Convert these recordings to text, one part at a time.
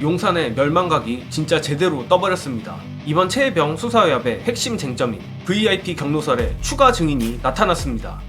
용산의 멸망각이 진짜 제대로 떠버렸습니다. 이번 최혜병 수사의압의 핵심 쟁점인 VIP 경로설에 추가 증인이 나타났습니다.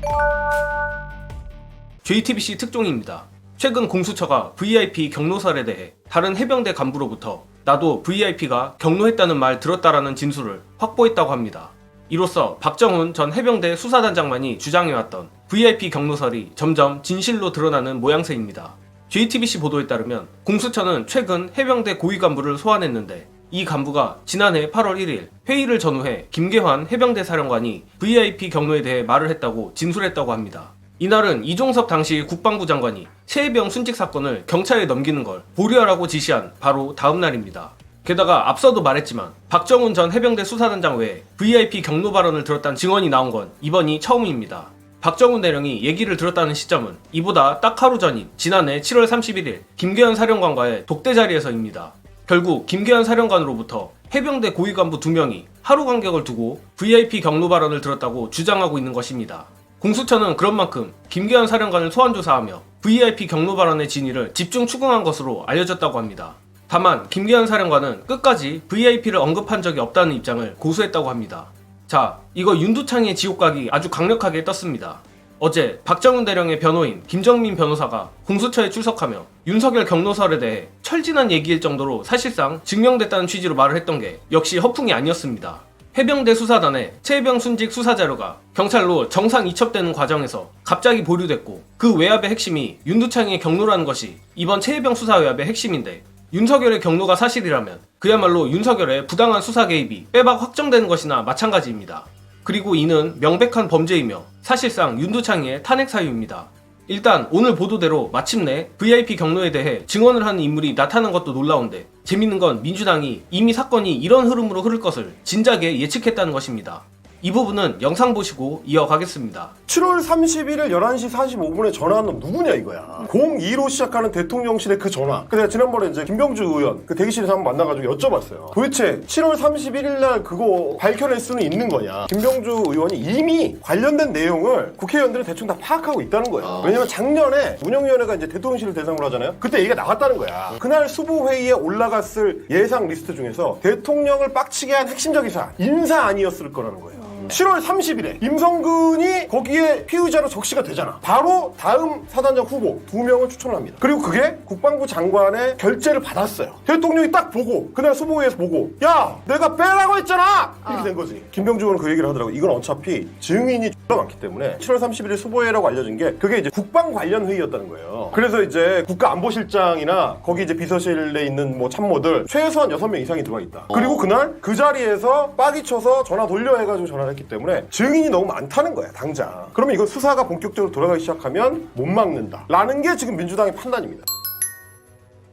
JTBC 특종입니다. 최근 공수처가 VIP 경로설에 대해 다른 해병대 간부로부터 나도 VIP가 경로했다는 말 들었다라는 진술을 확보했다고 합니다. 이로써 박정훈 전 해병대 수사단장만이 주장해왔던 VIP 경로설이 점점 진실로 드러나는 모양새입니다. JTBC 보도에 따르면 공수처는 최근 해병대 고위 간부를 소환했는데 이 간부가 지난해 8월 1일 회의를 전후해 김계환 해병대 사령관이 VIP 경로에 대해 말을 했다고 진술했다고 합니다. 이날은 이종섭 당시 국방부 장관이 최혜병 순직 사건을 경찰에 넘기는 걸 보류하라고 지시한 바로 다음 날입니다. 게다가 앞서도 말했지만 박정훈 전 해병대 수사단장 외에 VIP 경로 발언을 들었다는 증언이 나온 건 이번이 처음입니다. 박정훈 대령이 얘기를 들었다는 시점은 이보다 딱 하루 전인 지난해 7월 31일 김계현 사령관과의 독대 자리에서입니다. 결국 김계현 사령관으로부터 해병대 고위 간부 2명이 하루 간격을 두고 VIP 경로 발언을 들었다고 주장하고 있는 것입니다. 공수처는 그런 만큼 김계현 사령관을 소환 조사하며 VIP 경로 발언의 진위를 집중 추궁한 것으로 알려졌다고 합니다. 다만 김계현 사령관은 끝까지 VIP를 언급한 적이 없다는 입장을 고수했다고 합니다. 자, 이거 윤두창의 지옥각이 아주 강력하게 떴습니다. 어제 박정훈 대령의 변호인 김정민 변호사가 공수처에 출석하며 윤석열 경로설에 대해 철진한 얘기일 정도로 사실상 증명됐다는 취지로 말을 했던 게 역시 허풍이 아니었습니다. 해병대 수사단의 최혜병 순직 수사자료가 경찰로 정상 이첩되는 과정에서 갑자기 보류됐고 그 외압의 핵심이 윤두창의 경로라는 것이 이번 최혜병 수사 외압의 핵심인데 윤석열의 경로가 사실이라면 그야말로 윤석열의 부당한 수사 개입이 빼박 확정되는 것이나 마찬가지입니다. 그리고 이는 명백한 범죄이며 사실상 윤두창의 탄핵 사유입니다. 일단 오늘 보도대로 마침내 VIP 경로에 대해 증언을 하는 인물이 나타난 것도 놀라운데 재밌는 건 민주당이 이미 사건이 이런 흐름으로 흐를 것을 진작에 예측했다는 것입니다. 이 부분은 영상 보시고 이어가겠습니다. 7월 31일 11시 45분에 전화한 놈 누구냐 이거야. 02로 시작하는 대통령실의 그 전화. 내가 지난번에 이제 김병주 의원 그 대기실에서 한번 만나가지고 여쭤봤어요. 도대체 7월 31일 날 그거 밝혀낼 수는 있는 거냐. 김병주 의원이 이미 관련된 내용을 국회의원들은 대충 다 파악하고 있다는 거야. 왜냐면 작년에 운영위원회가 이제 대통령실을 대상으로 하잖아요. 그때 얘기가 나왔다는 거야. 그날 수보회의에 올라갔을 예상 리스트 중에서 대통령을 빡치게 한 핵심적인 사안 인사 아니었을 거라는 거예요. 7월 30일에 임성근이 거기에 피의자로 적시가 되잖아. 바로 다음 사단장 후보 2명을 추천을 합니다. 그리고 그게 국방부 장관의 결재를 받았어요. 대통령이 딱 보고 그날 수보회에서 보고 야 내가 빼라고 했잖아 이렇게 된 거지. 김병주 의원은 그 얘기를 하더라고. 이건 어차피 증인이 X가 많기 때문에 7월 31일 수보회라고 알려진 게 그게 이제 국방 관련 회의였다는 거예요. 그래서 이제 국가안보실장이나 거기 이제 비서실에 있는 뭐 참모들 최소한 6명 이상이 들어가 있다. 그리고 그날 그 자리에서 빡이 쳐서 전화 돌려 해가지고 전화를 했기 때문에 증인이 너무 많다는 거야 당장. 그러면 이거 수사가 본격적으로 돌아가기 시작하면 못 막는다 라는 게 지금 민주당의 판단입니다.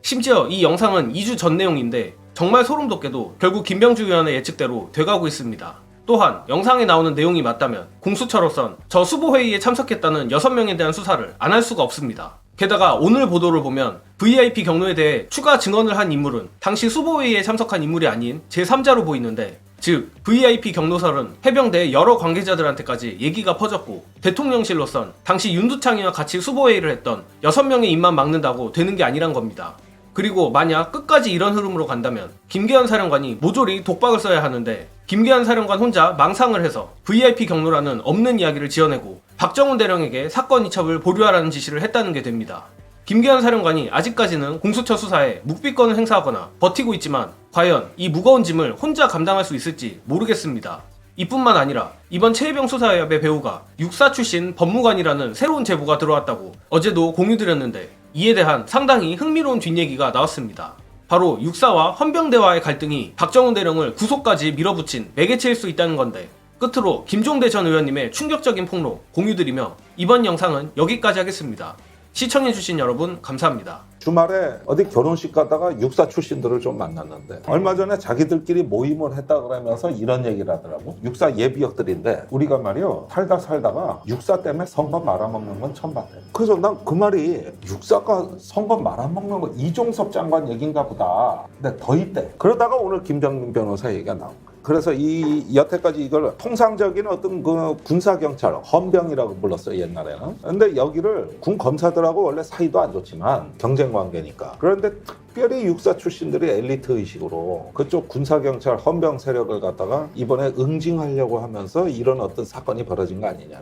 심지어 이 영상은 2주 전 내용인데 정말 소름 돋게도 결국 김병주 의원의 예측대로 돼가고 있습니다. 또한 영상에 나오는 내용이 맞다면 공수처로선 저 수보회의에 참석했다는 6명에 대한 수사를 안 할 수가 없습니다. 게다가 오늘 보도를 보면 VIP 경로에 대해 추가 증언을 한 인물은 당시 수보회의에 참석한 인물이 아닌 제3자로 보이는데 즉 VIP 경로설은 해병대 여러 관계자들한테까지 얘기가 퍼졌고 대통령실로선 당시 윤두창이와 같이 수보회의를 했던 6명의 입만 막는다고 되는 게 아니란 겁니다. 그리고 만약 끝까지 이런 흐름으로 간다면 김계현 사령관이 모조리 독박을 써야 하는데 김계현 사령관 혼자 망상을 해서 VIP 경로라는 없는 이야기를 지어내고 박정훈 대령에게 사건 이첩을 보류하라는 지시를 했다는 게 됩니다. 김계현 사령관이 아직까지는 공수처 수사에 묵비권을 행사하거나 버티고 있지만 과연 이 무거운 짐을 혼자 감당할 수 있을지 모르겠습니다. 이뿐만 아니라 이번 최혜병 수사의압의 배우가 육사 출신 법무관이라는 새로운 제보가 들어왔다고 어제도 공유드렸는데 이에 대한 상당히 흥미로운 뒷얘기가 나왔습니다. 바로 육사와 헌병대와의 갈등이 박정훈 대령을 구속까지 밀어붙인 매개체일 수 있다는 건데 끝으로 김종대 전 의원님의 충격적인 폭로 공유드리며 이번 영상은 여기까지 하겠습니다. 시청해주신 여러분 감사합니다. 주말에 어디 결혼식 가다가 육사 출신들을 좀 만났는데 얼마 전에 자기들끼리 모임을 했다 그러면서 이런 얘기를 하더라고. 육사 예비역들인데 우리가 말이요 살다가 육사 때문에 선거 말아먹는 건 처음 봤대. 그래서 난 그 말이 육사가 선거 말아먹는 거 이종섭 장관 얘기인가 보다. 근데 더 있대. 그러다가 오늘 김정민 변호사 얘기가 나온 거야. 그래서 이 여태까지 이걸 통상적인 어떤 그 군사경찰 헌병이라고 불렀어요 옛날에는. 근데 여기를 군 검사들하고 원래 사이도 안 좋지만 경쟁 관계니까. 그런데 특별히 육사 출신들이 엘리트 의식으로 그쪽 군사경찰 헌병 세력을 갖다가 이번에 응징하려고 하면서 이런 어떤 사건이 벌어진 거 아니냐.